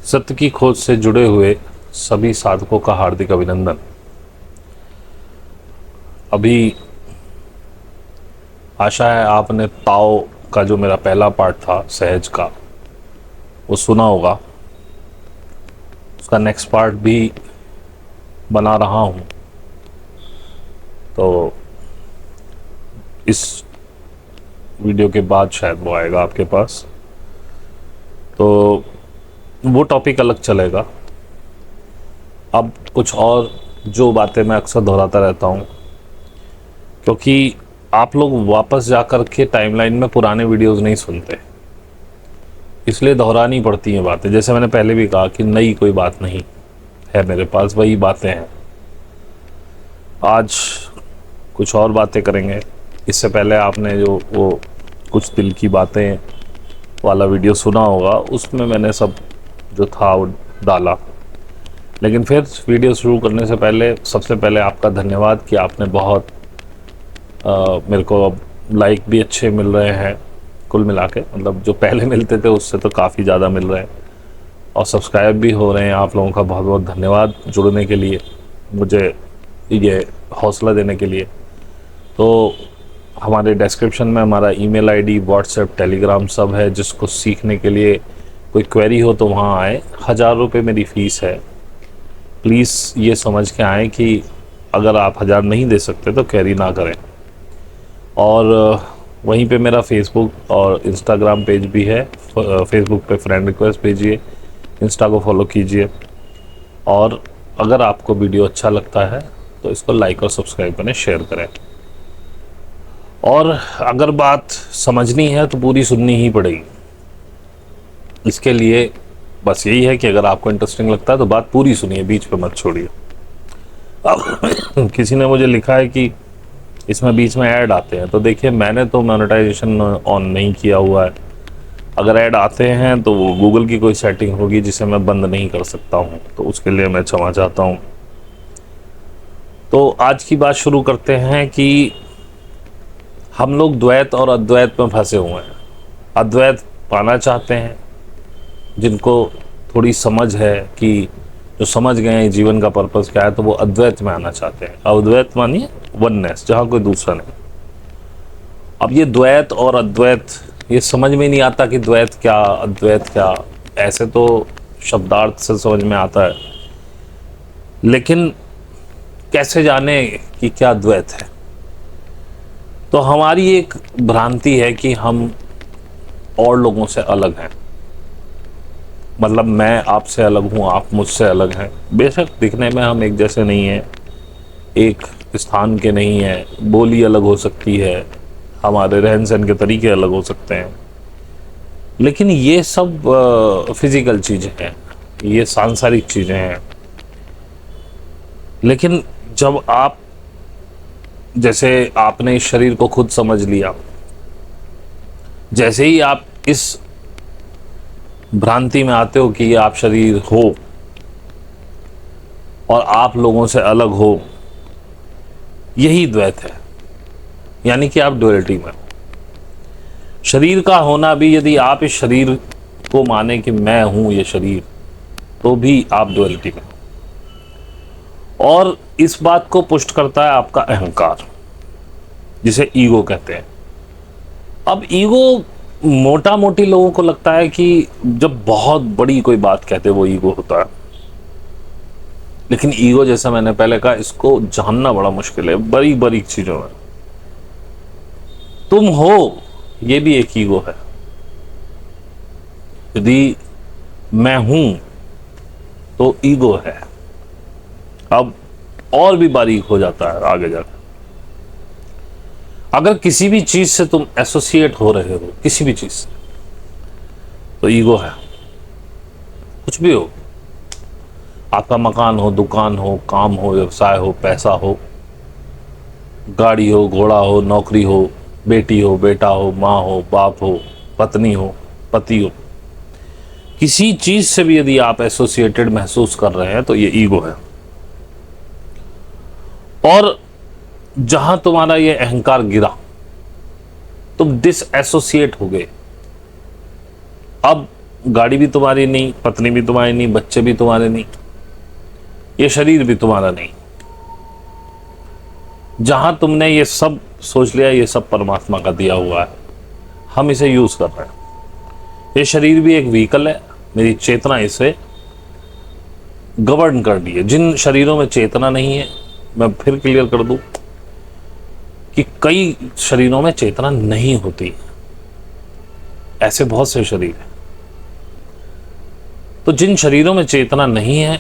सत्य की खोज से जुड़े हुए सभी साधकों का हार्दिक अभिनंदन। अभी आशा है आपने ताओ का जो मेरा पहला पार्ट था सहज का वो सुना होगा। उसका नेक्स्ट पार्ट भी बना रहा हूँ, तो इस वीडियो के बाद शायद वो आएगा आपके पास। तो वो टॉपिक अलग चलेगा। अब कुछ और जो बातें मैं अक्सर दोहराता रहता हूँ, क्योंकि आप लोग वापस जा कर के टाइमलाइन में पुराने वीडियोस नहीं सुनते, इसलिए दोहरानी पड़ती हैं बातें। जैसे मैंने पहले भी कहा कि नई कोई बात नहीं है, मेरे पास वही बातें हैं। आज कुछ और बातें करेंगे। इससे पहले आपने जो वो कुछ दिल की बातें वाला वीडियो सुना होगा, उसमें मैंने सब जो था वो डाला। लेकिन फिर वीडियो शुरू करने से पहले सबसे पहले आपका धन्यवाद कि आपने बहुत मेरे को अब लाइक भी अच्छे मिल रहे हैं। कुल मिला के मतलब जो पहले मिलते थे उससे तो काफ़ी ज़्यादा मिल रहे हैं, और सब्सक्राइब भी हो रहे हैं। आप लोगों का बहुत बहुत धन्यवाद जुड़ने के लिए, मुझे ये हौसला देने के लिए। तो हमारे डिस्क्रिप्शन में हमारा ईमेल आईडी, व्हाट्सएप, टेलीग्राम सब है। जिसको सीखने के लिए कोई क्वेरी हो तो वहाँ आए। 1000 रुपये मेरी फ़ीस है। प्लीज़ ये समझ के आएँ कि अगर आप 1000 नहीं दे सकते तो क्वेरी ना करें। और वहीं पे मेरा फेसबुक और इंस्टाग्राम पेज भी है। फेसबुक पे फ्रेंड रिक्वेस्ट भेजिए, इंस्टा को फॉलो कीजिए, और अगर आपको वीडियो अच्छा लगता है तो इसको लाइक और सब्सक्राइब करें, शेयर करें। और अगर बात समझनी है तो पूरी सुननी ही पड़ेगी। इसके लिए बस यही है कि अगर आपको इंटरेस्टिंग लगता है तो बात पूरी सुनिए, बीच पे मत छोड़िए। अब किसी ने मुझे लिखा है कि इसमें बीच में ऐड आते हैं, तो देखिए मैंने तो मोनेटाइजेशन ऑन नहीं किया हुआ है। अगर ऐड आते हैं तो वो गूगल की कोई सेटिंग होगी जिसे मैं बंद नहीं कर सकता हूँ, तो उसके लिए मैं क्षमा चाहता हूँ। तो आज की बात शुरू करते हैं कि हम लोग द्वैत और अद्वैत में फंसे हुए हैं। अद्वैत पाना चाहते हैं, जिनको थोड़ी समझ है कि जो समझ गए हैं जीवन का पर्पस क्या है, तो वो अद्वैत में आना चाहते हैं। अद्वैत मानिए वननेस, जहाँ कोई दूसरा नहीं। अब ये द्वैत और अद्वैत, ये समझ में नहीं आता कि द्वैत क्या अद्वैत क्या। ऐसे तो शब्दार्थ से समझ में आता है, लेकिन कैसे जाने कि क्या द्वैत है। तो हमारी एक भ्रांति है कि हम और लोगों से अलग हैं। मतलब मैं आपसे अलग हूँ, आप मुझसे अलग हैं। बेशक दिखने में हम एक जैसे नहीं हैं, एक स्थान के नहीं हैं, बोली अलग हो सकती है, हमारे रहन सहन के तरीके अलग हो सकते हैं, लेकिन ये सब फिजिकल चीज़ें हैं, ये सांसारिक चीज़ें हैं। लेकिन जब आप, जैसे आपने इस शरीर को खुद समझ लिया, जैसे ही आप इस भ्रांति में आते हो कि ये आप शरीर हो और आप लोगों से अलग हो, यही द्वैत है। यानी कि आप ड्युअलिटी में हो। शरीर का होना भी, यदि आप इस शरीर को माने कि मैं हूं ये शरीर, तो भी आप ड्युअलिटी में हो। और इस बात को पुष्ट करता है आपका अहंकार, जिसे ईगो कहते हैं। अब ईगो मोटा मोटी लोगों को लगता है कि जब बहुत बड़ी कोई बात कहते हैं वो ईगो होता है, लेकिन ईगो, जैसा मैंने पहले कहा, इसको जानना बड़ा मुश्किल है। बड़ी बड़ी चीजों में तुम हो, ये भी एक ईगो है। यदि मैं हूं तो ईगो है। अब और भी बारीक हो जाता है आगे जाकर। अगर किसी भी चीज से तुम एसोसिएट हो रहे हो, किसी भी चीज से, तो ईगो है। कुछ भी हो, आपका मकान हो, दुकान हो, काम हो, व्यवसाय हो, पैसा हो, गाड़ी हो, घोड़ा हो, नौकरी हो, बेटी हो, बेटा हो, माँ हो, बाप हो, पत्नी हो, पति हो, किसी चीज से भी यदि आप एसोसिएटेड महसूस कर रहे हैं तो ये ईगो है। और जहां तुम्हारा ये अहंकार गिरा, तुम डिसएसोसिएट हो गए। अब गाड़ी भी तुम्हारी नहीं, पत्नी भी तुम्हारी नहीं, बच्चे भी तुम्हारे नहीं, ये शरीर भी तुम्हारा नहीं। जहां तुमने ये सब सोच लिया ये सब परमात्मा का दिया हुआ है, हम इसे यूज कर रहे हैं। ये शरीर भी एक व्हीकल है, मेरी चेतना इसे गवर्न कर रही है। जिन शरीरों में चेतना नहीं है, मैं फिर क्लियर कर दूं कि कई शरीरों में चेतना नहीं होती, ऐसे बहुत से शरीर हैं। तो जिन शरीरों में चेतना नहीं है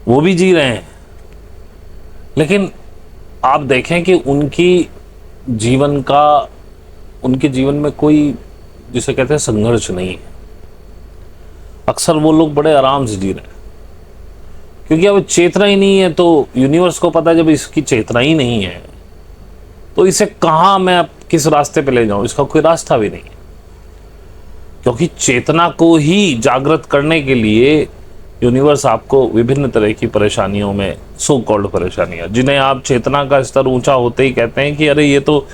वो भी जी रहे हैं, लेकिन आप देखें कि उनके जीवन में कोई, जिसे कहते हैं, संघर्ष नहीं है। अक्सर वो लोग बड़े आराम से जी रहे हैं, क्योंकि अब चेतना ही नहीं है। तो यूनिवर्स को पता है जब इसकी चेतना ही नहीं है तो इसे कहां मैं किस रास्ते पे ले जाऊं, इसका कोई रास्ता भी नहीं है। क्योंकि चेतना को ही जागृत करने के लिए यूनिवर्स आपको विभिन्न तरह की परेशानियों में, सो कॉल्ड परेशानियां, जिन्हें आप चेतना का स्तर ऊंचा होते ही कहते हैं कि अरे ये तो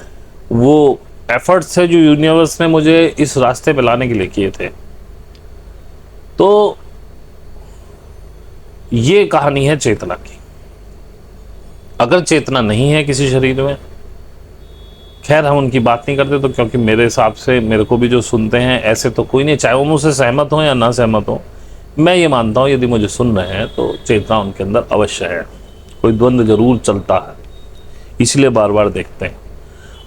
वो एफर्ट्स थे जो यूनिवर्स ने मुझे इस रास्ते पे लाने के लिए किए थे। तो ये कहानी है चेतना की। अगर चेतना नहीं है किसी शरीर में, खैर हम उनकी बात नहीं करते, तो क्योंकि मेरे हिसाब से, मेरे को भी जो सुनते हैं ऐसे तो कोई नहीं, चाहे वो मुझसे सहमत हो या ना सहमत हो, मैं ये मानता हूं यदि मुझे सुन रहे हैं तो चेतना उनके अंदर अवश्य है, कोई द्वंद्व जरूर चलता है, इसलिए बार बार देखते हैं।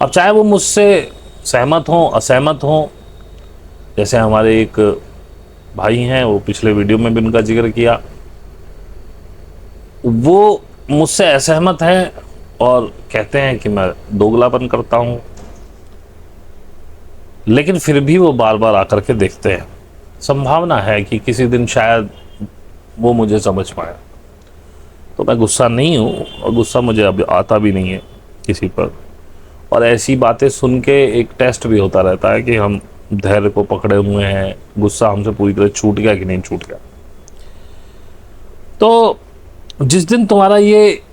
अब चाहे वो मुझसे सहमत हो, असहमत हो, जैसे हमारे एक भाई हैं, वो पिछले वीडियो में भी उनका जिक्र किया, वो मुझसे असहमत है और कहते हैं कि मैं दोगलापन करता हूं, लेकिन फिर भी वो बार बार आकर के देखते हैं। संभावना है कि किसी दिन शायद वो मुझे समझ पाए। तो मैं गुस्सा नहीं हूं, और गुस्सा मुझे अब आता भी नहीं है किसी पर, और ऐसी बातें सुन के एक टेस्ट भी होता रहता है कि हम धैर्य को पकड़े हुए हैं, गुस्सा हमसे पूरी तरह छूट गया कि नहीं छूट गया। तो जिस दिन तुम्हारा ये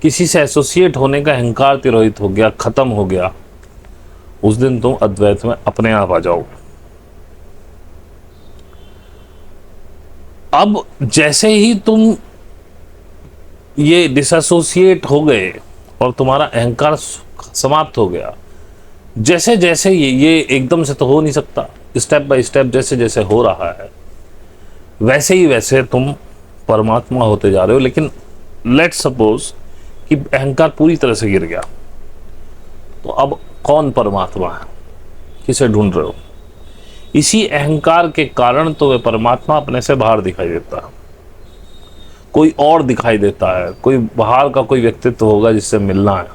किसी से एसोसिएट होने का अहंकार तिरोहित हो गया, खत्म हो गया, उस दिन तुम अद्वैत में अपने आप आ जाओ। अब जैसे ही तुम ये डिसएसोसिएट हो गए और तुम्हारा अहंकार समाप्त हो गया, जैसे जैसे ये एकदम से तो हो नहीं सकता, स्टेप बाय स्टेप जैसे जैसे हो रहा है वैसे ही वैसे तुम परमात्मा होते जा रहे हो। लेकिन लेट सपोज कि अहंकार पूरी तरह से गिर गया, तो अब कौन परमात्मा है, किसे ढूंढ रहे हो? इसी अहंकार के कारण तो वह परमात्मा अपने से बाहर दिखाई देता है, कोई और दिखाई देता है, कोई बाहर का कोई व्यक्तित्व होगा जिससे मिलना है,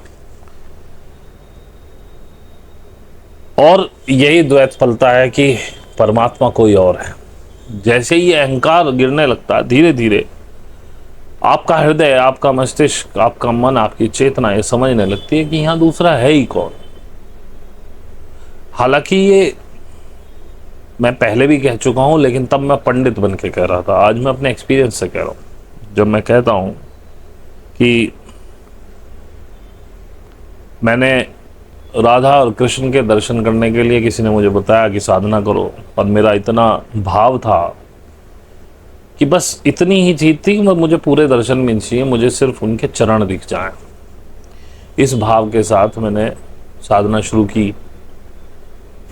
और यही द्वैत फलता है कि परमात्मा कोई और है। जैसे ही अहंकार गिरने लगता है, धीरे धीरे आपका हृदय, आपका मस्तिष्क, आपका मन, आपकी चेतना ये समझने लगती है कि यहां दूसरा है ही कौन। हालांकि ये मैं पहले भी कह चुका हूं, लेकिन तब मैं पंडित बन के कह रहा था, आज मैं अपने एक्सपीरियंस से कह रहा हूं। जब मैं कहता हूं कि मैंने राधा और कृष्ण के दर्शन करने के लिए किसी ने मुझे बताया कि साधना करो, और मेरा इतना भाव था कि बस इतनी ही चीज थी कि मुझे पूरे दर्शन में चाहिए, मुझे सिर्फ उनके चरण दिख जाएं। इस भाव के साथ मैंने साधना शुरू की।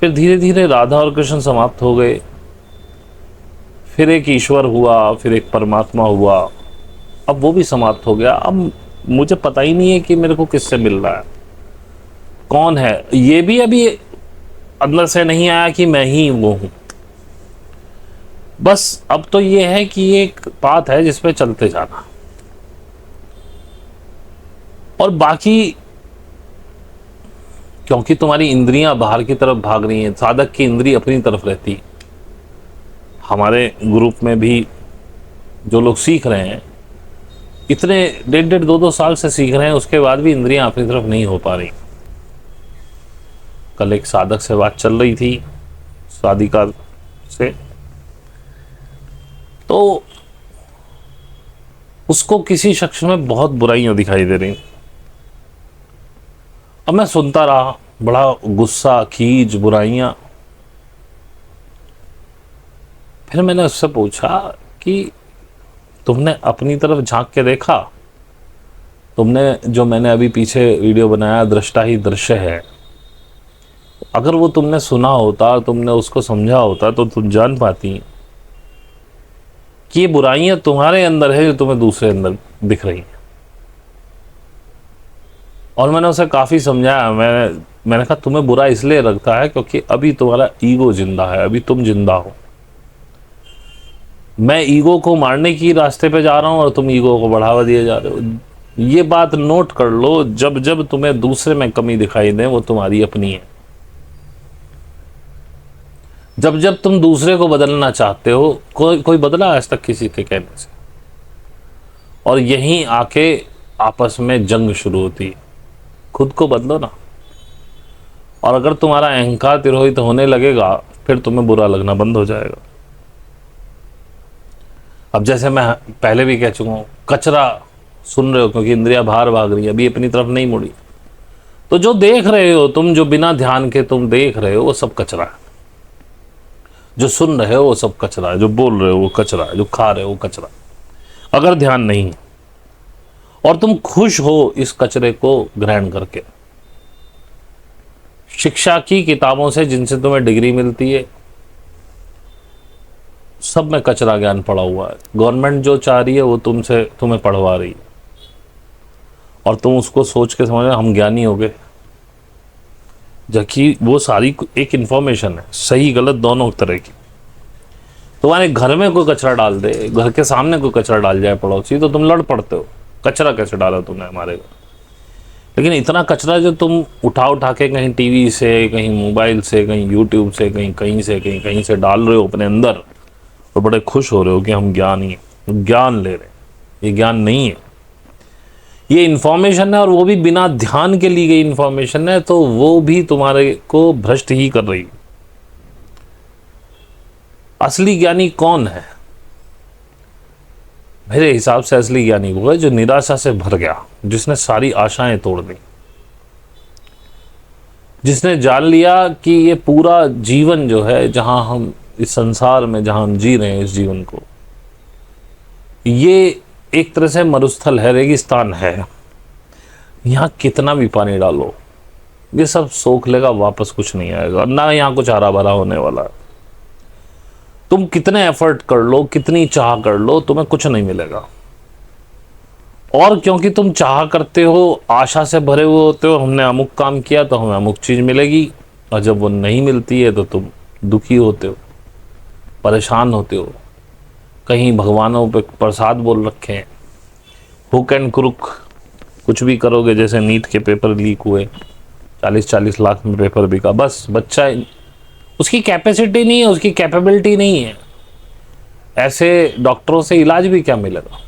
फिर धीरे धीरे राधा और कृष्ण समाप्त हो गए, फिर एक ईश्वर हुआ, फिर एक परमात्मा हुआ, अब वो भी समाप्त हो गया। अब मुझे पता ही नहीं है कि मेरे को किससे मिल रहा है, कौन है। ये भी अभी अंदर से नहीं आया कि मैं ही वो हूं। बस अब तो ये है कि ये एक बात है जिस पे चलते जाना, और बाकी क्योंकि तुम्हारी इंद्रियां बाहर की तरफ भाग रही हैं, साधक की इंद्री अपनी तरफ रहती। हमारे ग्रुप में भी जो लोग सीख रहे हैं, इतने 1.5-2 साल से सीख रहे हैं, उसके बाद भी इंद्रियां अपनी तरफ नहीं हो पा रही। कल एक साधक से बात चल रही थी, साधिका से, तो उसको किसी शख्स में बहुत बुराइयां दिखाई दे रही। अब मैं सुनता रहा, बड़ा गुस्सा, खीज, बुराइयां। फिर मैंने उससे पूछा कि तुमने अपनी तरफ झांक के देखा? तुमने जो मैंने अभी पीछे वीडियो बनाया दृष्टा ही दृश्य है, अगर वो तुमने सुना होता, तुमने उसको समझा होता, तो तुम जान पाती कि ये बुराइयां तुम्हारे अंदर है जो तुम्हें दूसरे अंदर दिख रही हैं। और मैंने उसे काफ़ी समझाया। मैंने कहा तुम्हें बुरा इसलिए लगता है क्योंकि अभी तुम्हारा ईगो जिंदा है, अभी तुम जिंदा हो। मैं ईगो को मारने की रास्ते पे जा रहा हूं और तुम ईगो को बढ़ावा दिए जा रहे हो। ये बात नोट कर लो, जब जब तुम्हें दूसरे में कमी दिखाई दे वो तुम्हारी अपनी है। जब जब तुम दूसरे को बदलना चाहते हो, कोई बदला आज तक किसी के कहने से? और यहीं आके आपस में जंग शुरू होती है। खुद को बदलो ना। और अगर तुम्हारा अहंकार तिरोहित होने लगेगा, फिर तुम्हें बुरा लगना बंद हो जाएगा। अब जैसे मैं पहले भी कह चुका हूं, कचरा सुन रहे हो क्योंकि इंद्रियां बाहर भाग रही है, अभी अपनी तरफ नहीं मुड़ी। तो जो देख रहे हो तुम, जो बिना ध्यान के तुम देख रहे हो, वो सब कचरा है। जो सुन रहे हो वो सब कचरा है, जो बोल रहे हो वो कचरा है, जो खा रहे हो वो कचरा है, अगर ध्यान नहीं है। और तुम खुश हो इस कचरे को ग्रहण करके। शिक्षा की किताबों से जिनसे तुम्हें डिग्री मिलती है, सब में कचरा ज्ञान पड़ा हुआ है। गवर्नमेंट जो चाह रही है वो तुम्हें पढ़वा रही है, और तुम उसको सोच के समझ रहे हम ज्ञानी हो गए, जबकि वो सारी एक इंफॉर्मेशन है, सही गलत दोनों तरह की। तुम्हारे घर में कोई कचरा डाल दे, घर के सामने कोई कचरा डाल जाए पड़ोसी, तो तुम लड़ पड़ते हो, कचरा कैसे डाला तुमने हमारे घर। लेकिन इतना कचरा जो तुम उठा के कहीं टीवी से, कहीं मोबाइल से, कहीं यूट्यूब से, कहीं से डाल रहे हो अपने अंदर, और बड़े खुश हो रहे हो कि हम ज्ञानी ज्ञान ले रहे हैं। ये ज्ञान नहीं है, ये इंफॉर्मेशन है, और वो भी बिना ध्यान के ली गई इंफॉर्मेशन है, तो वो भी तुम्हारे को भ्रष्ट ही कर रही है। असली ज्ञानी कौन है? मेरे हिसाब से असली ज्ञानी वो है जो निराशा से भर गया, जिसने सारी आशाएं तोड़ दी, जिसने जान लिया कि ये पूरा जीवन जो है, जहां हम इस संसार में जहां हम जी रहे हैं, इस जीवन को, ये एक तरह से मरुस्थल है, रेगिस्तान है। यहाँ कितना भी पानी डालो ये सब सोख लेगा, वापस कुछ नहीं आएगा, ना यहाँ कुछ हरा भरा होने वाला है। तुम कितने एफर्ट कर लो, कितनी चाह कर लो, तुम्हें कुछ नहीं मिलेगा। और क्योंकि तुम चाह करते हो, आशा से भरे हुए होते हो, हमने अमुक काम किया तो हमें अमुक चीज मिलेगी, और जब वो नहीं मिलती है तो तुम दुखी होते हो, परेशान होते हो। कहीं भगवानों पे प्रसाद बोल रखे हैं, हुक एंड क्रुक, कुछ भी करोगे। जैसे नीट के पेपर लीक हुए, 40-40 लाख में पेपर बिका, बस बच्चा, उसकी कैपेसिटी नहीं है, उसकी कैपेबिलिटी नहीं है, ऐसे डॉक्टरों से इलाज भी क्या मिलेगा?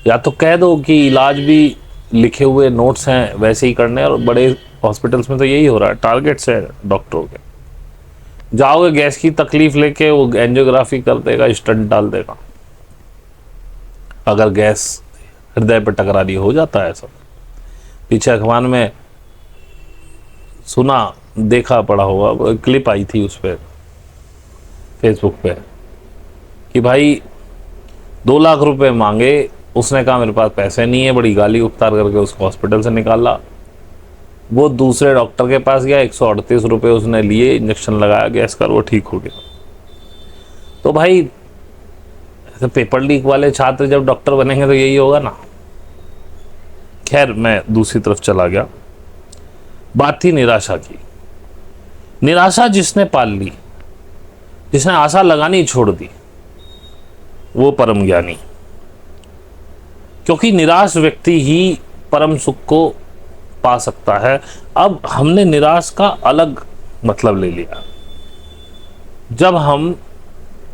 या तो कह दो कि इलाज भी लिखे हुए नोट्स हैं वैसे ही करने, और बड़े हॉस्पिटल्स में तो यही हो रहा है, टारगेट्स है डॉक्टरों के। जाओगे गैस की तकलीफ लेके, वो एंजियोग्राफी कर देगा, स्टंट डाल देगा। अगर गैस हृदय पर टकरा रही हो जाता है सब। पीछे अखबार में सुना, देखा, पढ़ा होगा, क्लिप आई थी उस पर फेसबुक पे, कि भाई 2 लाख रुपए मांगे, उसने कहा मेरे पास पैसे नहीं है, बड़ी गाली उतार करके उसको हॉस्पिटल से निकाला। वो दूसरे डॉक्टर के पास गया, 138 रुपये उसने लिए, इंजेक्शन लगाया गैस का, वो ठीक हो गया। तो भाई पेपर लीक वाले छात्र जब डॉक्टर बनेंगे तो यही होगा ना। खैर, मैं दूसरी तरफ चला गया। बात थी निराशा की। निराशा जिसने पाल ली, जिसने आशा लगानी छोड़ दी, वो परम ज्ञानी। क्योंकि निराश व्यक्ति ही परम सुख को पा सकता है। अब हमने निराश का अलग मतलब ले लिया। जब हम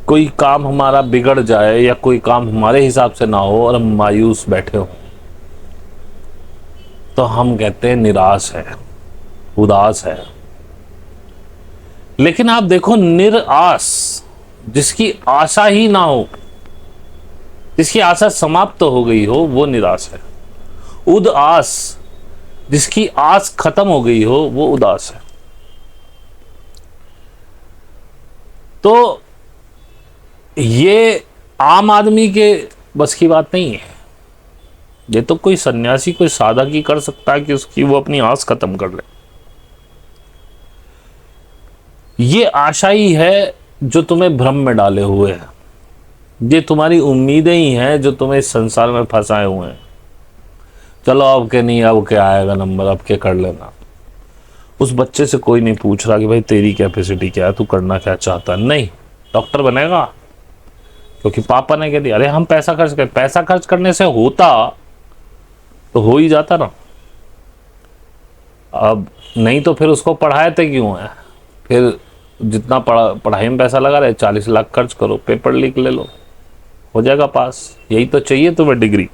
कोई काम हमारा बिगड़ जाए, या कोई काम हमारे हिसाब से ना हो और हम मायूस बैठे हो, तो हम कहते हैं निराश है, उदास है। लेकिन आप देखो, निराश जिसकी आशा ही ना हो, जिसकी आशा समाप्त हो गई हो, वो निराश है। उदास जिसकी आस खत्म हो गई हो, वो उदास है। तो ये आम आदमी के बस की बात नहीं है। ये तो कोई सन्यासी, कोई साधक ही कर सकता है कि उसकी वो अपनी आस खत्म कर ले। ये आशा ही है जो तुम्हें भ्रम में डाले हुए है। ये तुम्हारी उम्मीदें ही हैं जो तुम्हें इस संसार में फंसाए हुए हैं। चलो अब के नहीं, अब के आएगा नंबर, अब के कर लेना। उस बच्चे से कोई नहीं पूछ रहा कि भाई तेरी कैपेसिटी क्या है, तू करना क्या चाहता है। नहीं, डॉक्टर बनेगा क्योंकि पापा ने कह दिया। अरे हम पैसा खर्च कर, पैसा खर्च करने से होता तो हो ही जाता ना। अब नहीं तो फिर उसको पढ़ाते क्यों है? फिर जितना पढ़ाई में पैसा लगा रहे, 40 लाख खर्च करो, पेपर लीक ले लो, हो जाएगा पास। यही तो चाहिए तुम्हें, डिग्री।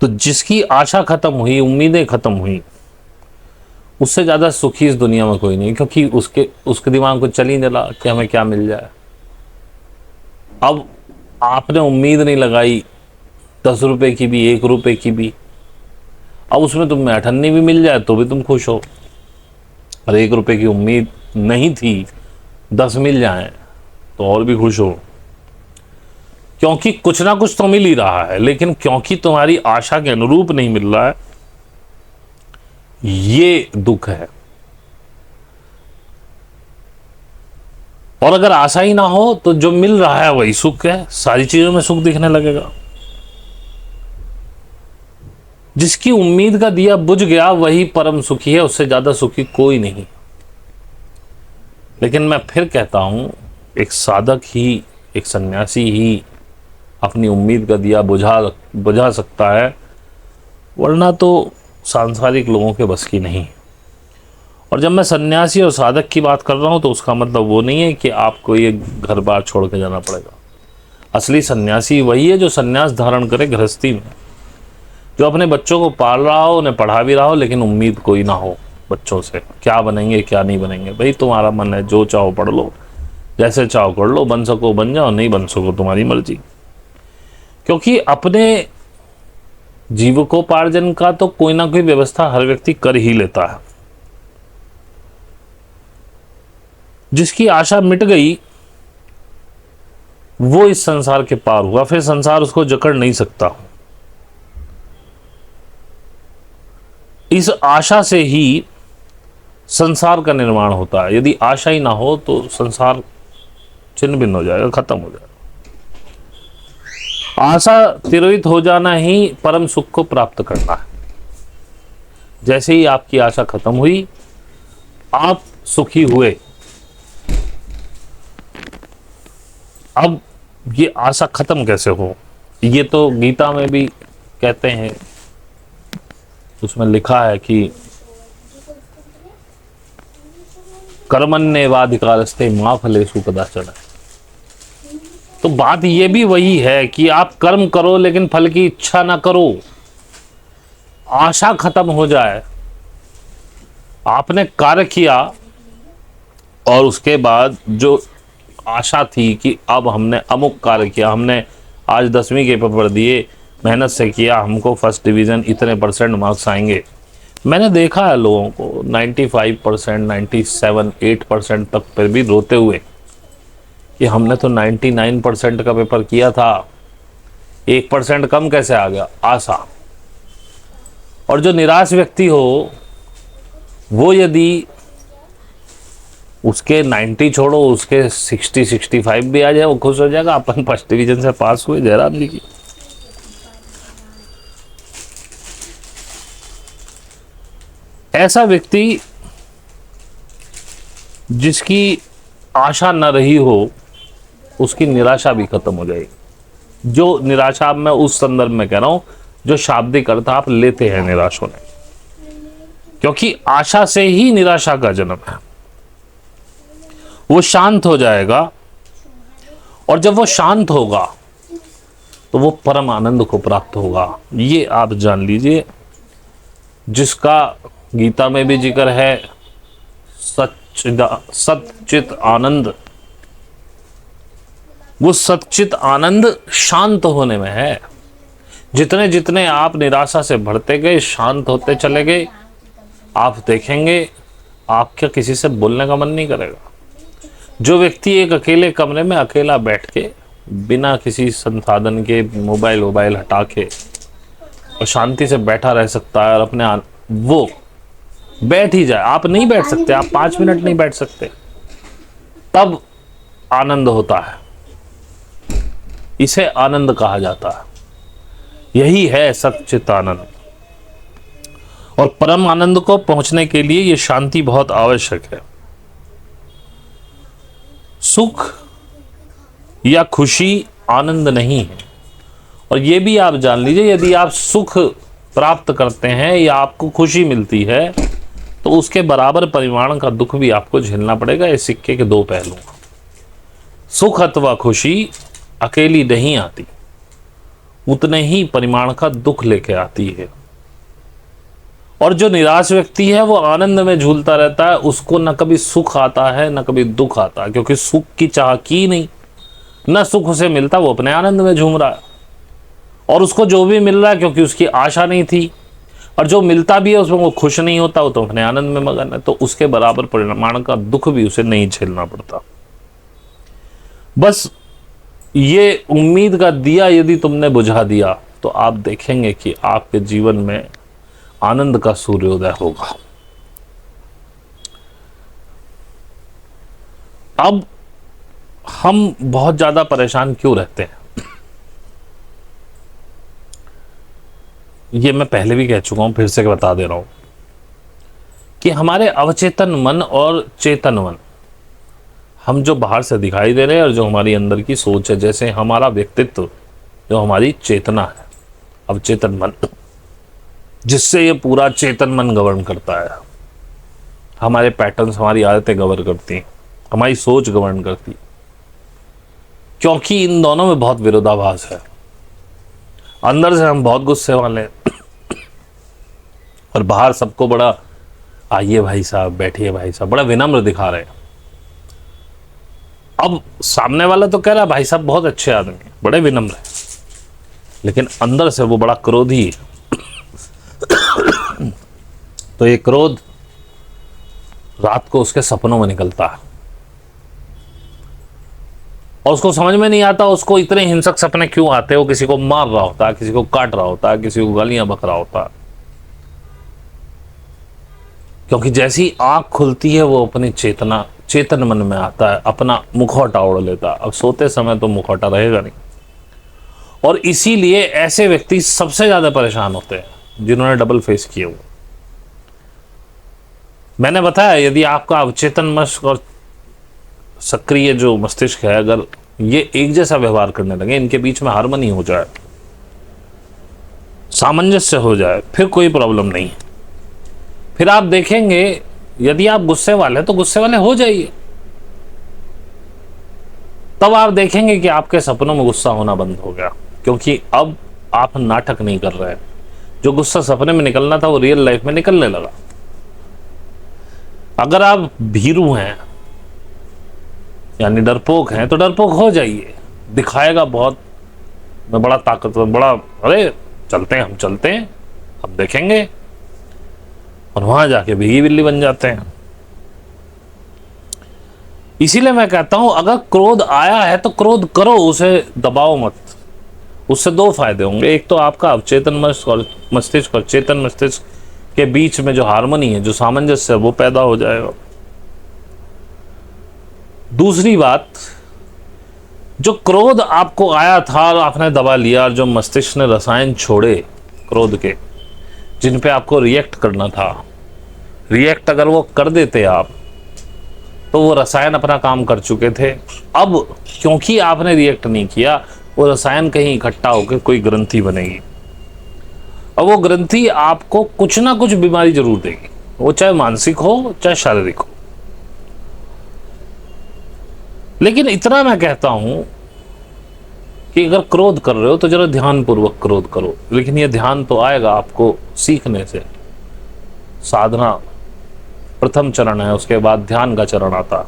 तो जिसकी आशा खत्म हुई, उम्मीदें खत्म हुई, उससे ज्यादा सुखी इस दुनिया में कोई नहीं, क्योंकि उसके दिमाग को चल ही नहीं रहा कि हमें क्या मिल जाए। अब आपने उम्मीद नहीं लगाई 10 रुपए की भी, 1 रुपए की भी, अब उसमें तुम्हें 98 भी मिल जाए तो भी तुम खुश हो। और 1 रुपए की उम्मीद नहीं थी, 10 मिल जाए तो और भी खुश हो, क्योंकि कुछ ना कुछ तो मिल ही रहा है। लेकिन क्योंकि तुम्हारी आशा के अनुरूप नहीं मिल रहा है, ये दुख है। और अगर आशा ही ना हो तो जो मिल रहा है वही सुख है, सारी चीजों में सुख दिखने लगेगा। जिसकी उम्मीद का दिया बुझ गया वही परम सुखी है, उससे ज्यादा सुखी कोई नहीं। लेकिन मैं फिर कहता हूं, एक साधक ही, एक सन्यासी ही अपनी उम्मीद का दिया बुझा सकता है, वरना तो सांसारिक लोगों के बस की नहीं। और जब मैं सन्यासी और साधक की बात कर रहा हूं तो उसका मतलब वो नहीं है कि आपको ये घर बार छोड़ के जाना पड़ेगा। असली सन्यासी वही है जो सन्यास धारण करे गृहस्थी में, जो अपने बच्चों को पाल रहा हो, उन्हें पढ़ा भी रहा हो, लेकिन उम्मीद कोई ना हो बच्चों से क्या बनेंगे क्या नहीं बनेंगे। भाई तुम्हारा मन है, जो चाहो पढ़ लो, जैसे चाहो कर लो, बन सको बन जाओ, नहीं बन सको तुम्हारी मर्जी। क्योंकि अपने जीविकोपार्जन का तो कोई ना कोई व्यवस्था हर व्यक्ति कर ही लेता है। जिसकी आशा मिट गई वो इस संसार के पार हुआ, फिर संसार उसको जकड़ नहीं सकता। इस आशा से ही संसार का निर्माण होता है। यदि आशा ही ना हो तो संसार छिन्न भिन्न हो जाएगा, खत्म हो जाएगा। आशा तिरोहित हो जाना ही परम सुख को प्राप्त करना है। जैसे ही आपकी आशा खत्म हुई, आप सुखी हुए। अब ये आशा खत्म कैसे हो, ये तो गीता में भी कहते हैं, उसमें लिखा है कि कर्मण्येवाधिकारस्ते मा फलेषु कदाचन। तो बात ये भी वही है कि आप कर्म करो लेकिन फल की इच्छा ना करो। आशा खत्म हो जाए, आपने कार्य किया और उसके बाद जो आशा थी कि अब हमने अमुक कार्य किया, हमने आज 10वीं के पेपर दिए, मेहनत से किया, हमको फर्स्ट डिवीज़न इतने % मार्क्स आएंगे। मैंने देखा है लोगों को 95%, 97, 8% तक फिर भी रोते हुए कि हमने तो 99% का पेपर किया था, 1% कम कैसे आ गया। आशा। और जो निराश व्यक्ति हो वो यदि उसके 90 छोड़ो, उसके 60, 65 भी आ जाए, वो खुश हो जाएगा, अपन फर्स्ट डिवीजन से पास हुए। जयराम जी की ऐसा व्यक्ति जिसकी आशा न रही हो, उसकी निराशा भी खत्म हो जाएगी। जो निराशा मैं उस संदर्भ में कह रहा हूं जो शाब्दिक अर्थ आप लेते हैं निराश होने, क्योंकि आशा से ही निराशा का जन्म है। वो शांत हो जाएगा और जब वो शांत होगा तो वो परम आनंद को प्राप्त होगा। ये आप जान लीजिए, जिसका गीता में भी जिक्र है, सच्चित आनंद। वो सच्चित आनंद शांत होने में है। जितने जितने आप निराशा से बढ़ते गए, शांत होते चले गए, आप देखेंगे आपके किसी से बोलने का मन नहीं करेगा। जो व्यक्ति एक अकेले कमरे में अकेला बैठ के बिना किसी संसाधन के मोबाइल हटा के और शांति से बैठा रह सकता है और अपने वो बैठ ही जाए, आप नहीं बैठ सकते, आप 5 मिनट नहीं बैठ सकते, तब आनंद होता है। इसे आनंद कहा जाता है। यही है सच्चित आनंद। और परम आनंद को पहुंचने के लिए यह शांति बहुत आवश्यक है। सुख या खुशी आनंद नहीं है। और यह भी आप जान लीजिए, यदि आप सुख प्राप्त करते हैं या आपको खुशी मिलती है तो उसके बराबर परिमाण का दुख भी आपको झेलना पड़ेगा। इस सिक्के के दो पहलू। सुख अथवा खुशी अकेली नहीं आती, उतने ही परिमाण का दुख लेके आती है। और जो निराश व्यक्ति है वो आनंद में झूलता रहता है, उसको न कभी सुख आता है न कभी दुख आता है, क्योंकि सुख की चाह की नहीं, न सुख उसे मिलता, वो अपने आनंद में झूम रहा है। और उसको जो भी मिल रहा है क्योंकि उसकी आशा नहीं थी, और जो मिलता भी है उसमें वो खुश नहीं होता, वो तो अपने आनंद में मगन है, तो उसके बराबर परिमाण का दुख भी उसे नहीं झेलना पड़ता। बस ये उम्मीद का दिया यदि तुमने बुझा दिया तो आप देखेंगे कि आपके जीवन में आनंद का सूर्योदय होगा। अब हम बहुत ज्यादा परेशान क्यों रहते हैं? ये मैं पहले भी कह चुका हूं, फिर से बता दे रहा हूं कि हमारे अवचेतन मन और चेतन मन, हम जो बाहर से दिखाई दे रहे हैं और जो हमारी अंदर की सोच है, जैसे हमारा व्यक्तित्व जो हमारी चेतना है, अवचेतन मन, जिससे ये पूरा चेतन मन गवर्न करता है। हमारे पैटर्न्स, हमारी आदतें गवर्न करती हैं, हमारी सोच गवर्न करती है, क्योंकि इन दोनों में बहुत विरोधाभास है। अंदर से हम बहुत गुस्से वाले हैं और बाहर सबको बड़ा, आइए भाई साहब, बैठिए भाई साहब, बड़ा विनम्र दिखा रहे हैं। अब सामने वाला तो कह रहा है भाई साहब बहुत अच्छे आदमी हैं, बड़े विनम्र हैं, लेकिन अंदर से वो बड़ा क्रोधी है। तो ये क्रोध रात को उसके सपनों में निकलता है और उसको समझ में नहीं आता उसको इतने हिंसक सपने क्यों आते हैं। वो किसी को मार रहा होता है, किसी को काट रहा होता है, किसी को गालियां बक रहा होता है, क्योंकि जैसी आंख खुलती है वो अपनी चेतन मन में आता है, अपना मुखौटा ओढ़ लेता है। अब सोते समय तो मुखौटा रहेगा नहीं, और इसीलिए ऐसे व्यक्ति सबसे ज्यादा परेशान होते हैं जिन्होंने डबल फेस किए हुए। मैंने बताया, यदि आपका अवचेतन मस्तिष्क और सक्रिय जो मस्तिष्क है, अगर ये एक जैसा व्यवहार करने लगे, इनके बीच में हार्मनी हो जाए, सामंजस्य हो जाए, फिर कोई प्रॉब्लम नहीं है। फिर आप देखेंगे, यदि आप गुस्से वाले हैं तो गुस्से वाले हो जाइए, तब आप देखेंगे कि आपके सपनों में गुस्सा होना बंद हो गया, क्योंकि अब आप नाटक नहीं कर रहे हैं। जो गुस्सा सपने में निकलना था वो रियल लाइफ में निकलने लगा। अगर आप भीरू हैं यानी डरपोक हैं तो डरपोक हो जाइए, दिखाएगा बहुत मैं बड़ा ताकतवर, बड़ा, अरे चलते हैं, हम चलते हैं, अब देखेंगे, और वहां जाके भीगी बिल्ली बन जाते हैं। इसीलिए मैं कहता हूं, अगर क्रोध आया है तो क्रोध करो, उसे दबाओ मत। उससे दो फायदे होंगे, एक तो आपका अवचेतन मस्तिष्क और चेतन मस्तिष्क के बीच में जो हार्मनी है, जो सामंजस्य है, वो पैदा हो जाएगा। दूसरी बात, जो क्रोध आपको आया था और आपने दबा लिया, और जो मस्तिष्क ने रसायन छोड़े क्रोध के, जिन पे आपको रिएक्ट करना था, रिएक्ट अगर वो कर देते आप, तो वो रसायन अपना काम कर चुके थे। अब क्योंकि आपने रिएक्ट नहीं किया, वो रसायन कहीं इकट्ठा होकर कोई ग्रंथि बनेगी, और वो ग्रंथि आपको कुछ ना कुछ बीमारी जरूर देगी, वो चाहे मानसिक हो चाहे शारीरिक हो। लेकिन इतना मैं कहता हूं कि अगर क्रोध कर रहे हो तो जरा ध्यानपूर्वक क्रोध करो, लेकिन ये ध्यान तो आएगा आपको सीखने से। साधना प्रथम चरण है, उसके बाद ध्यान का चरण आता।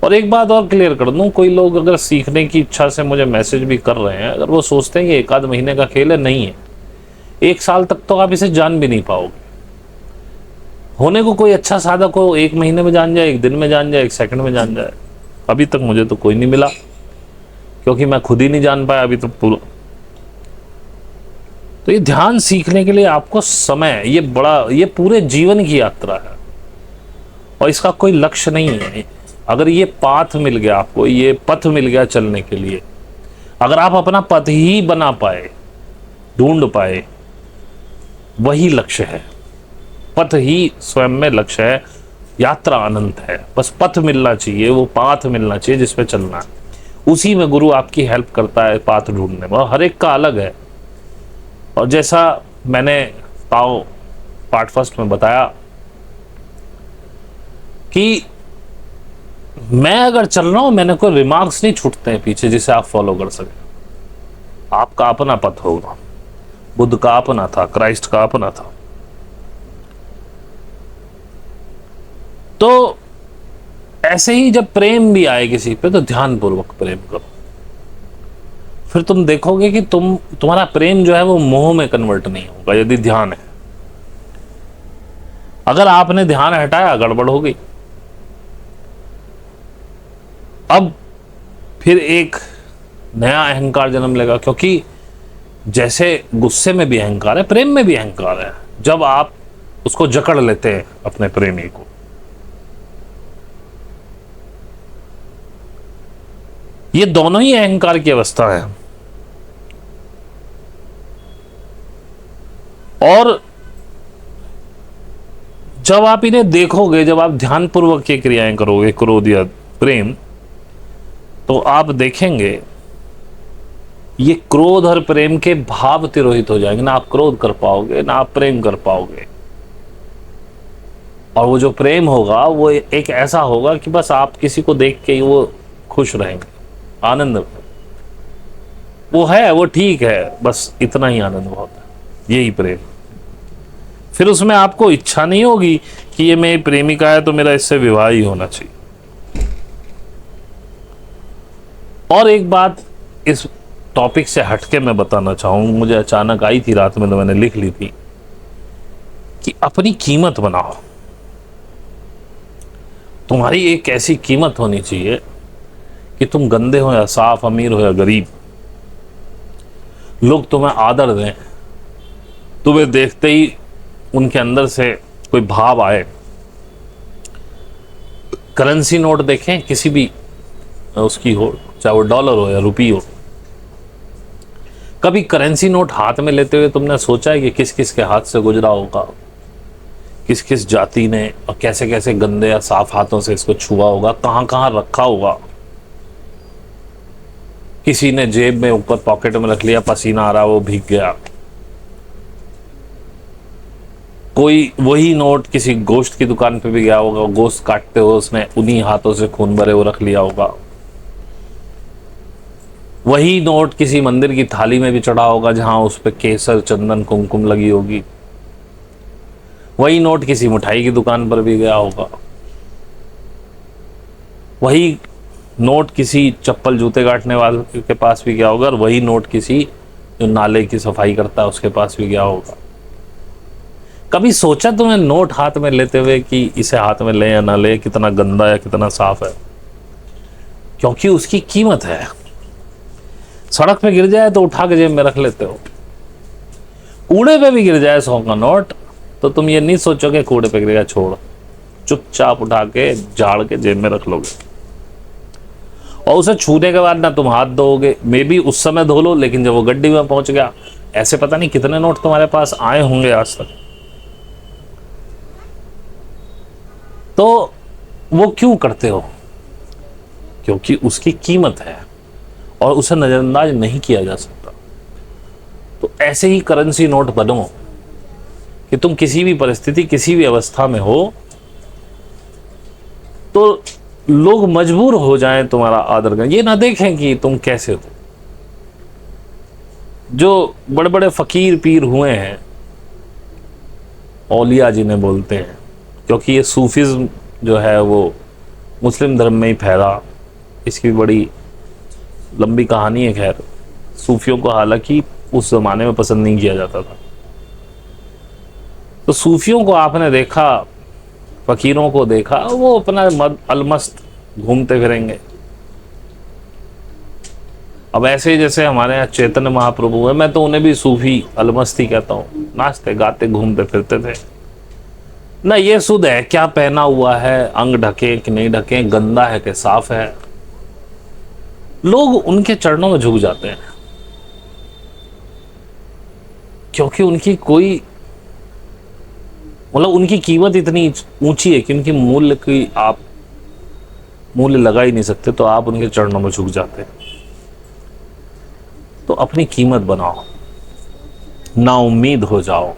और एक बात और क्लियर कर दूं, कोई लोग अगर सीखने की इच्छा से मुझे मैसेज भी कर रहे हैं, अगर वो सोचते हैं कि एक आध महीने का खेल है, नहीं है, 1 साल तक तो आप इसे जान भी नहीं पाओगे। होने को कोई अच्छा साधक हो, 1 महीने में जान जाए, 1 दिन में जान जाए, 1 सेकंड में जान जाए। अभी तक मुझे तो कोई नहीं मिला, क्योंकि मैं खुद ही नहीं जान पाया अभी तक पूरा। तो ये ध्यान सीखने के लिए आपको समय, ये पूरे जीवन की यात्रा है, और इसका कोई लक्ष्य नहीं है। अगर ये पाथ मिल गया आपको, ये पथ मिल गया चलने के लिए, अगर आप अपना पथ ही बना पाए, ढूंढ पाए, वही लक्ष्य है। पथ ही स्वयं में लक्ष्य है, यात्रा अनंत है। बस पथ मिलना चाहिए, वो पाथ मिलना चाहिए जिस पे चलना है। उसी में गुरु आपकी हेल्प करता है पाथ ढूंढने में, और हर एक का अलग है। और जैसा मैंने ताओ पार्ट फर्स्ट में बताया कि मैं अगर चल रहा हूं, मैंने कोई रिमार्क्स नहीं छूटते हैं पीछे जिसे आप फॉलो कर सके। आपका अपना पथ होगा। बुद्ध का अपना था, क्राइस्ट का अपना था। तो ऐसे ही जब प्रेम भी आए किसी पे, तो ध्यानपूर्वक प्रेम करो। फिर तुम देखोगे कि तुम्हारा प्रेम जो है वो मोह में कन्वर्ट नहीं होगा, यदि ध्यान है। अगर आपने ध्यान हटाया, गड़बड़ हो गई। अब फिर एक नया अहंकार जन्म लेगा, क्योंकि जैसे गुस्से में भी अहंकार है, प्रेम में भी अहंकार है। जब आप उसको जकड़ लेते हैं अपने प्रेमी को, ये दोनों ही अहंकार की अवस्था है। और जब आप इन्हें देखोगे, जब आप ध्यानपूर्वक ये क्रियाएं करोगे, क्रोध या प्रेम, तो आप देखेंगे ये क्रोध और प्रेम के भाव तिरोहित हो जाएंगे। ना आप क्रोध कर पाओगे, ना आप प्रेम कर पाओगे। और वो जो प्रेम होगा वो एक ऐसा होगा कि बस आप किसी को देख के ही वो खुश रहेंगे, आनंद में। वो है, वो ठीक है, बस इतना ही आनंद होता है, यही प्रेम। फिर उसमें आपको इच्छा नहीं होगी कि ये मेरी प्रेमिका है तो मेरा इससे विवाह ही होना चाहिए। और एक बात इस टॉपिक से हटके मैं बताना चाहूंगा, मुझे अचानक आई थी रात में, तो मैंने लिख ली थी कि अपनी कीमत बनाओ। तुम्हारी एक ऐसी कीमत होनी चाहिए कि तुम गंदे हो या साफ, अमीर हो या गरीब, लोग तुम्हें आदर दें। तुम्हें देखते ही उनके अंदर से कोई भाव आए। करेंसी नोट देखें किसी भी उसकी हो, चाहे वो डॉलर हो या रुपी हो, कभी करेंसी नोट हाथ में लेते हुए तुमने सोचा है कि किस किस के हाथ से गुजरा होगा, किस किस जाति ने, और कैसे कैसे गंदे या साफ हाथों से इसको छुआ होगा, कहां कहां रखा होगा। किसी ने जेब में ऊपर पॉकेट में रख लिया, पसीना आ रहा, वो भीग गया। कोई वही नोट किसी गोश्त की दुकान पे भी गया होगा, गोश्त काटते हुए उसने उन्हीं हाथों से खून भरे वो रख लिया होगा। वही नोट किसी मंदिर की थाली में भी चढ़ा होगा, जहां उस पे केसर, चंदन, कुमकुम लगी होगी। वही नोट किसी मिठाई की दुकान पर भी गया होगा। वही नोट किसी चप्पल जूते काटने वाले के पास भी गया होगा, और वही नोट किसी जो नाले की सफाई करता है उसके पास भी गया होगा। कभी सोचा तुमने नोट हाथ में लेते हुए कि इसे हाथ में ले या ना ले, कितना गंदा या कितना साफ है? क्योंकि उसकी कीमत है। सड़क पे गिर जाए तो उठा के जेब में रख लेते हो। कूड़े पे भी गिर जाए 100 का नोट तो तुम ये नहीं सोचोगे कूड़े पे गिरेगा, छोड़, चुपचाप उठा के झाड़ के जेब में रख लोगे। और उसे छूने के बाद ना तुम हाथ धोगे, मे बी उस समय धो लो, लेकिन जब वो गड्डी में पहुंच गया, ऐसे पता नहीं कितने नोट तुम्हारे पास आए होंगे आज तक। तो वो क्यों करते हो? क्योंकि उसकी कीमत है और उसे नजरअंदाज नहीं किया जा सकता। तो ऐसे ही करेंसी नोट बनो कि तुम किसी भी परिस्थिति, किसी भी अवस्था में हो तो लोग मजबूर हो जाएं तुम्हारा आदर करने। ये ना देखें कि तुम कैसे हो। जो बड़े बड़े फकीर पीर हुए हैं, औलिया जिन्हें बोलते हैं, क्योंकि ये सूफिज्म जो है वो मुस्लिम धर्म में ही फैला। इसकी बड़ी लंबी कहानी है। खैर, सूफियों को हालांकि उस जमाने में पसंद नहीं किया जाता था। तो सूफियों को आपने देखा फकीरों को देखा, वो अपना अलमस्त घूमते फिरेंगे। अब ऐसे ही जैसे हमारे यहाँ चैतन्य महाप्रभु है, मैं तो उन्हें भी सूफी अलमस्त ही कहता हूँ, नाचते गाते घूमते फिरते थे ना। ये सुध है क्या पहना हुआ है, अंग ढके कि नहीं ढके, गंदा है कि साफ है, लोग उनके चरणों में झुक जाते हैं क्योंकि उनकी कोई मतलब उनकी कीमत इतनी ऊंची है कि उनकी मूल्य की आप मूल्य लगा ही नहीं सकते, तो आप उनके चरणों में झुक जाते हैं। तो अपनी कीमत बनाओ, ना उम्मीद हो जाओ,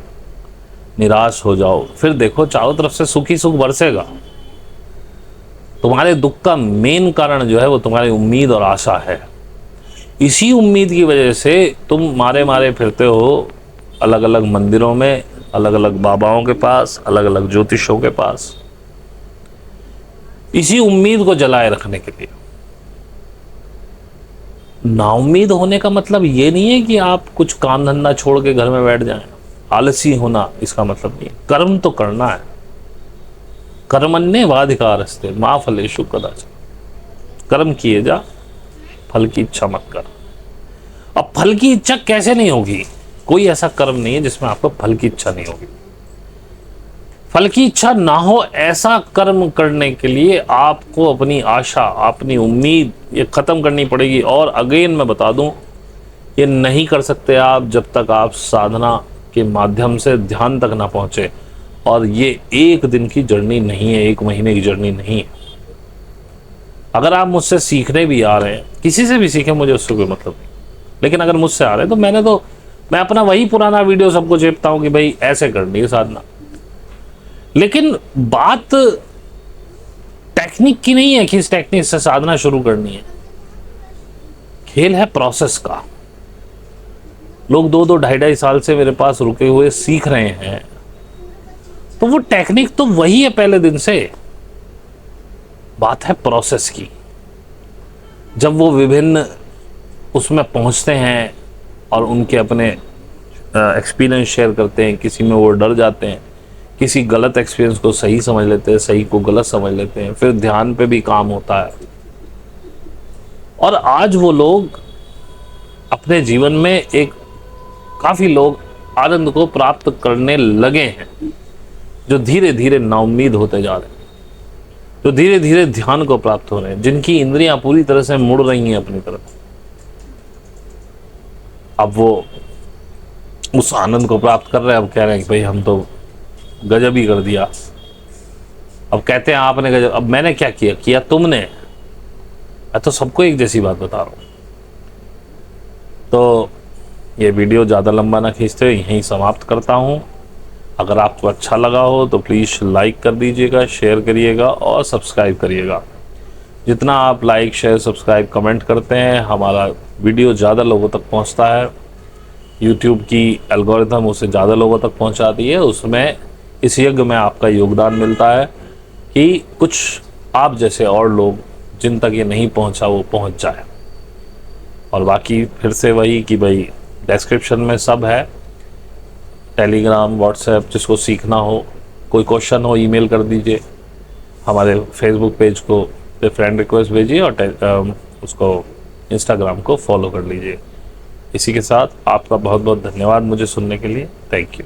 निराश हो जाओ, फिर देखो चारों तरफ से सुख ही सुख बरसेगा। तुम्हारे दुख का मेन कारण जो है वो तुम्हारी उम्मीद और आशा है। इसी उम्मीद की वजह से तुम मारे मारे फिरते हो अलग अलग मंदिरों में, अलग अलग बाबाओं के पास, अलग अलग ज्योतिषों के पास, इसी उम्मीद को जलाए रखने के लिए। नाउम्मीद होने का मतलब ये नहीं है कि आप कुछ काम धंधा छोड़ के घर में बैठ जाएं। आलसी होना इसका मतलब नहीं है। कर्म तो करना है। कर्मण्येवाधिकारस्ते मा फलेषु कदाचन। कर्म किए जा, फल की इच्छा मत कर। अब फल की इच्छा कैसे नहीं होगी? कोई ऐसा कर्म नहीं है जिसमें आपको फल की इच्छा नहीं होगी। फल की इच्छा ना हो ऐसा कर्म करने के लिए आपको अपनी आशा, अपनी उम्मीद ये खत्म करनी पड़ेगी। और अगेन मैं बता दूं, ये नहीं कर सकते आप जब तक आप साधना के माध्यम से ध्यान तक ना पहुंचे। और ये एक दिन की जर्नी नहीं है, एक महीने की जर्नी नहीं है। अगर आप मुझसे सीखने भी आ रहे हैं, किसी से भी सीखें, मुझे उससे कोई मतलब नहीं, लेकिन अगर मुझसे आ रहे हैं तो मैं अपना वही पुराना वीडियो सबको चेपता हूं कि भाई ऐसे करनी है साधना। लेकिन बात टेक्निक की नहीं है कि इस टेक्निक से साधना शुरू करनी है। खेल है प्रोसेस का। लोग 2-2, 2.5 साल से मेरे पास रुके हुए सीख रहे हैं, तो वो टेक्निक तो वही है पहले दिन से। बात है प्रोसेस की। जब वो विभिन्न उसमें पहुंचते हैं और उनके अपने एक्सपीरियंस शेयर करते हैं, किसी में वो डर जाते हैं, किसी गलत एक्सपीरियंस को सही समझ लेते हैं, सही को गलत समझ लेते हैं, फिर ध्यान पे भी काम होता है। और आज वो लोग अपने जीवन में काफी लोग आनंद को प्राप्त करने लगे हैं, जो धीरे धीरे नाउम्मीद होते जा रहे हैं, जो धीरे धीरे ध्यान को प्राप्त हो रहे हैं, जिनकी इंद्रियां पूरी तरह से मुड़ रही हैं अपनी तरफ। अब वो उस आनंद को प्राप्त कर रहे हैं। अब कह रहे हैं कि भाई हम तो गजब ही कर दिया। अब कहते हैं आपने गजब, अब मैंने क्या किया तुमने। मैं तो सबको एक जैसी बात बता रहा हूं। तो ये वीडियो ज़्यादा लंबा ना खींचते हुए यहीं समाप्त करता हूं। अगर आपको अच्छा लगा हो तो प्लीज़ लाइक कर दीजिएगा, शेयर करिएगा और सब्सक्राइब करिएगा। जितना आप लाइक, शेयर, सब्सक्राइब, कमेंट करते हैं, हमारा वीडियो ज़्यादा लोगों तक पहुंचता है। यूट्यूब की एल्गोरिथम उसे ज़्यादा लोगों तक पहुंचाती है। उसमें इस यज्ञ में आपका योगदान मिलता है कि कुछ आप जैसे और लोग जिन तक ये नहीं पहुंचा वो पहुंच जाए। और बाकी फिर से वही कि भाई डिस्क्रिप्शन में सब है, टेलीग्राम, व्हाट्सएप, जिसको सीखना हो, कोई क्वेश्चन हो ईमेल कर दीजिए। हमारे फेसबुक पेज को पे फ्रेंड रिक्वेस्ट भेजिए और उसको इंस्टाग्राम को फॉलो कर लीजिए। इसी के साथ आपका बहुत बहुत धन्यवाद मुझे सुनने के लिए। Thank you.